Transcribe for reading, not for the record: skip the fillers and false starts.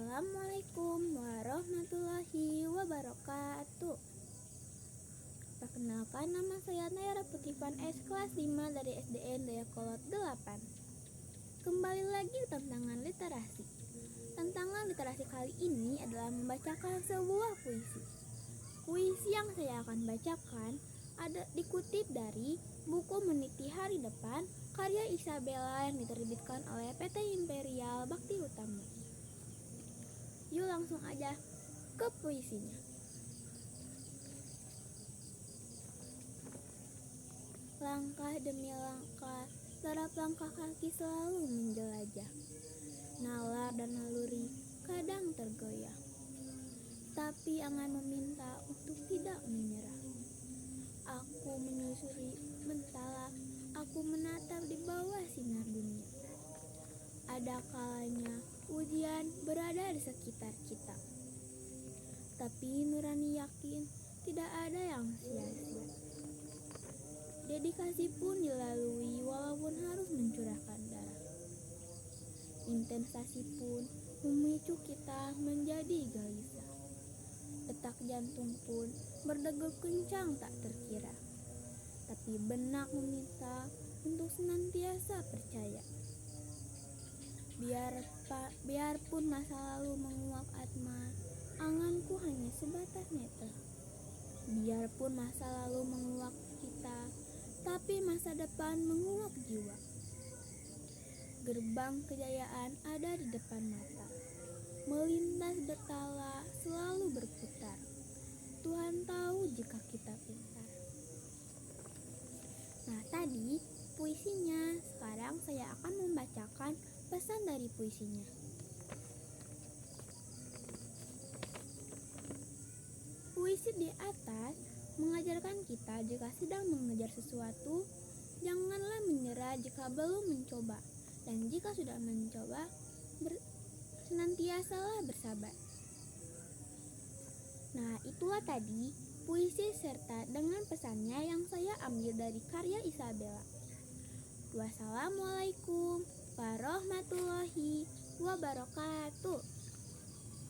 Assalamualaikum warahmatullahi wabarakatuh. Perkenalkan, nama saya Naira Putrivan S kelas 5 dari SDN Dayakolot 8. Kembali lagi tantangan literasi. Tantangan literasi kali ini adalah membacakan sebuah puisi. Puisi yang saya akan bacakan dikutip dari buku Meniti Hari Depan karya Isabella yang diterbitkan oleh PT Imperial Bakti Utama. Yuk langsung aja ke puisinya. Langkah demi langkah, derap langkah kaki selalu menjelajah. Nalar dan naluri kadang tergoyah, tapi angan meminta untuk tidak menyerah. Aku menyusuri, mentala, aku menatap di bawah sinar dunia. Ada kalanya ujian berada di sekitar kita, tapi nurani yakin tidak ada yang sia-sia. Dedikasi pun dilalui walaupun harus mencurahkan darah. Intensasi pun memicu kita menjadi gelisah. Detak jantung pun berdegup kencang tak terkira, tapi benak meminta untuk senantiasa percaya. Biarpun masa lalu menguak atma, anganku hanya sebatas neta. Biarpun masa lalu menguak kita, tapi masa depan menguak jiwa. Gerbang kejayaan ada di depan mata, melintas berkala selalu berputar. Tuhan tahu jika kita pintar. Nah, tadi puisinya. Sekarang saya akan membacakan pesan dari puisinya. Puisi di atas mengajarkan kita jika sedang mengejar sesuatu, janganlah menyerah jika belum mencoba, dan jika sudah mencoba, senantiasalah bersabar. Nah, itulah tadi puisi serta dengan pesannya yang saya ambil dari karya Isabella. Wassalamualaikum warahmatullahi wabarakatuh.